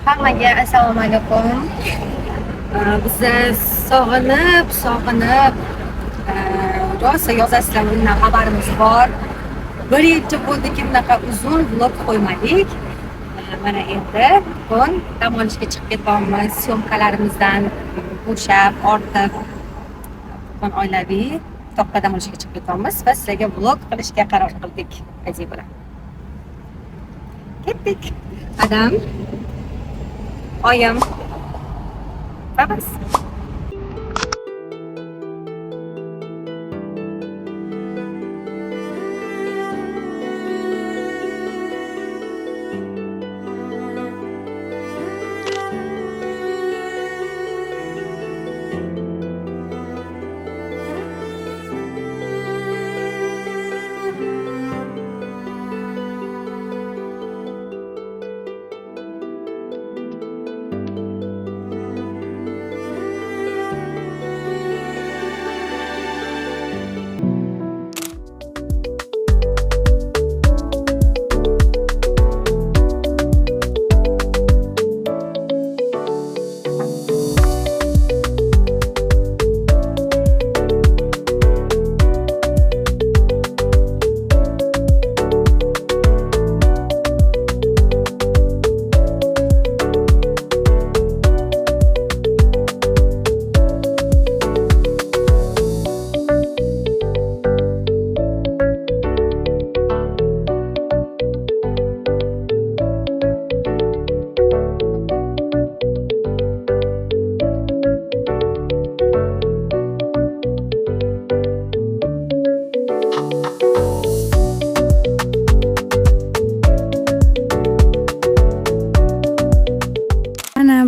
Hammaga assalomu alaykum. Bizni sog'inib rosa yozasizlar, bundan xabarimiz bor. Bir yilcha bo'ldiki bunaqa uzun vlog qo'ymadik. Mana endi bugun dam olishga chiqib ketyapmiz. Syomkalarimizdan bo'shab, ortib, bugun oilaviy toqqa dam olishga chiqib ketyapmiz va sizlarga vlog qilishga qaror qildik. Aziz bilan. Ketdik. Adam, oyim va biz.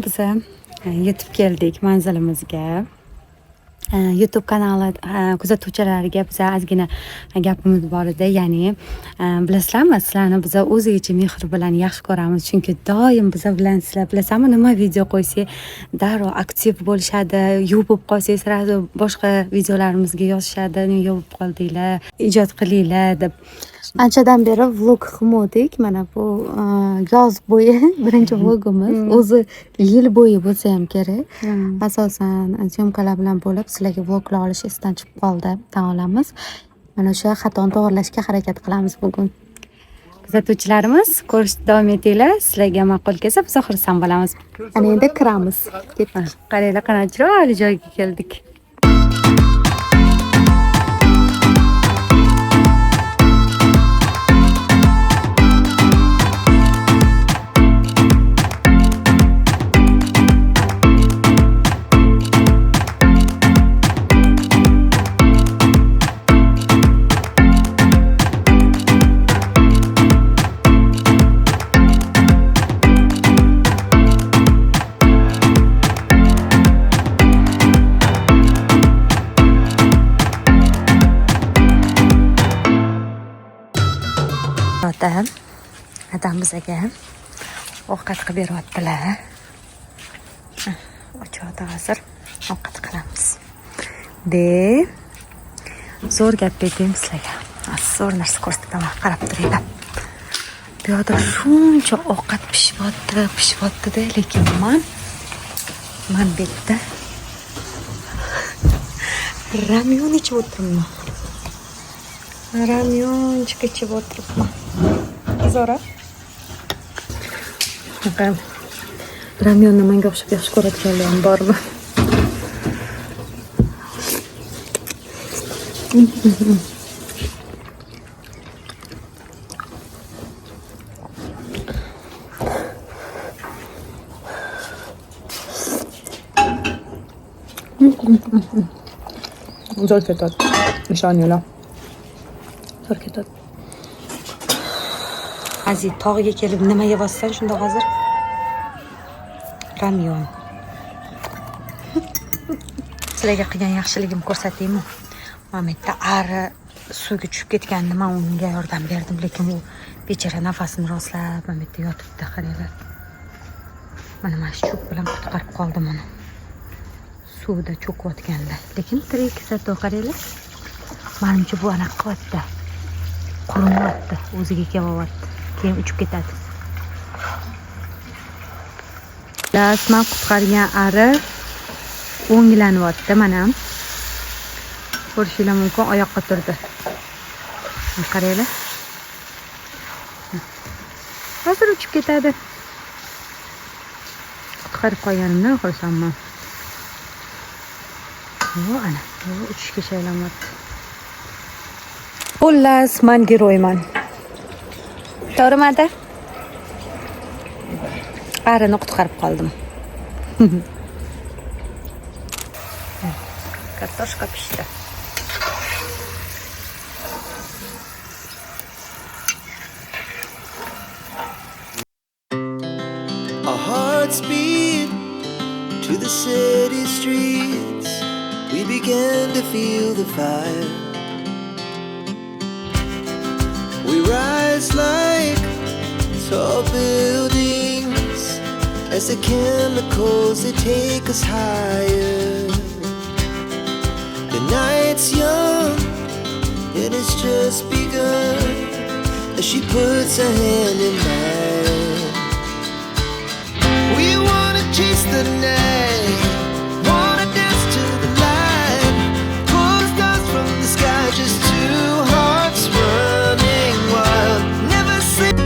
Biz yetib keldik manzilimizga. YouTube kanali kuzatuvchilariga biza ozgina gapimiz bor edi. Ya'ni bilasizlarmi, sizlarni biza o'zigacha mehr bilan yaxshi ko'ramiz. Chunki doim biza bilan sizlar bilasizmi, nima video qo'ysak darrov aktiv bo'lishadi. Yuvib qolsak sразу boshqa videolarimizga yozishadi. Yuvib qoldinglar, ijod qilinglar deb. Anchadan beri vlog qilmadik. Mana bu yoz bo'yi birinchi vlogimiz. O'zi yil bo'yi bo'lsa ham kerak. Asosan syomkalar bilan bo'lib sizlarga vloglar olish esdan chiqib qoldi. Tan olamiz. Mana o'sha xatoni to'g'rilashga harakat qilamiz bugun. Kuzatuvchilarimiz, ko'rishda davom etinglar. Sizlarga ma'qul kelsa biz xursand bo'lamiz. Ana endi kiramiz. Ketdik. Qaranglar, qanday chiroyli joyga keldik. Adam bizaga ovqat qilib beryaptilar. Ochadi hozir ovqat qilamiz. Zo'r gap aytaymi sizlarga. Zo'r narsa ko'rsataman, qarab turinglar. Bu yerda shuncha ovqat pishyapti-da, lekin men bu yerda ramyon ichib o'tiribman. Ramyonchik ichib o'tiribman. Zo'ra. Ramyonni menga o'xshab yaxshi ko'radiganlar ham bormi? Zo'r ketadi. Nishoninglar. Zo'r ketadi. Aziz, tog'iga kelib nima yeyapsan shunda hozir? Ramyon. Sizlarga qilgan yaxshiligimni ko'rsataymi? Mana bu yerda ari suvga tushib ketganda men unga yordam berdim, lekin u bechara nafasini rostlab mana bu yerda yotibdi, qaranglar. Mana cho'p bilan qutqarib qoldim uni. Suvda cho'kayotganda. Lekin tirik zato qaranglar. Menimcha bu anaqa qilyapti. Qurinyapti, o'ziga kelyapti. Keyin uchib ketadi. Men qutqargan ari o'nglanyapti mana. Ko'rishingiz mumkin, oyoqqa turdi. Qaranglar. Hozir uchib ketadi. Qutqarib qo'yganimdan xursandman. Ana, uchishga shaylanyapti. Xullas, men giroyman. To'g'rimi? Arini qutqarib qoldim. Kartoshka pishdi. Our hearts beat to the city streets. We began to feel the fire. We rise like tall buildings as the chemicals they take us higher. The night's young and it's just begun as she puts her hand in mine. We wanna chase the night, wanna dance to the light, pull the stars from the sky, just two hearts running wild. Never sleep.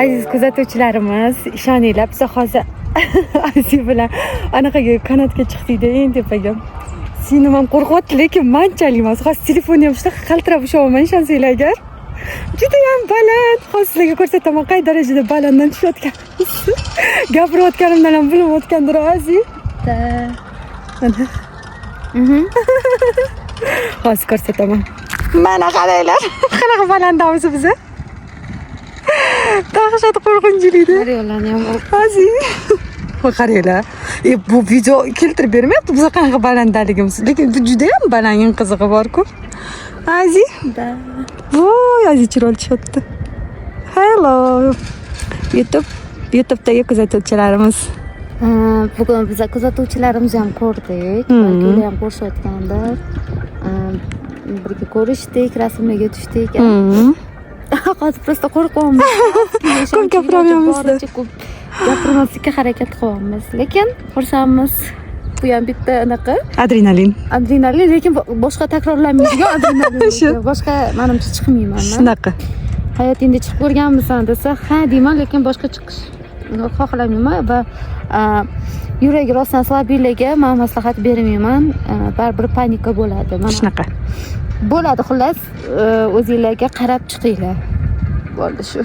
Aziz kuzatuvchilarimiz, ishoninglar, biz hozir Aziz bilan anaqaga kanatga chiqdik-da, eng tepaga. Seni ham qo'rqyapti, lekin manchalik emas. Hozir telefonni ham shunaqa qaltirab ushlamayman, ishonsanglar agar. Juda ham baland. Hozir sizlarga ko'rsataman, qay darajada balanddan tushayotganimizni. Gapirayotganimdan ham bilib o'tgandir Aziz. Mana. Hozir ko'rsataman. Mana qaranglar, qanaqa balandamiz biz. Dahshat qo'rqinchlikda. Qaranglar ham Aziz. Qaranglar. Bu video keltirib bermayapti biz qanaqa balandligimiz. Lekin bu juda ham balandning qizig'i bor-ku. Aziz. Da. Voy, Aziz chiroyli tushyapti. Hello. YouTube'dagi kuzatuvchilarimiz. Bugun biz kuzatuvchilarimizni ham ko'rdik. Balki ular ham ko'rishayotgandir. Birga ko'rishdik, rasmga tushdik. Hozir prosta qo'rqyapmiz. Ko'p gapiramayapmiz. Ko'p gapirmaslikka harakat qilyapmiz. Lekin xursandmiz. Bu ham bitta anaqa adrenalin, lekin boshqa takrorlanmaydigan adrenalin. Boshqa menimcha chiqmayman. Shunaqa. Hayotingda chiqib ko'rganmisan desa, ha deyman, lekin boshqa chiqish xohlamayman va yuragi rostdan salabiylarga men maslahat bermayman. Baribir panika bo'ladi. Mana shunaqa. Bo'ladi, xullas, o'zingizlarga qarab chiqinglar. Bo'ldi shu.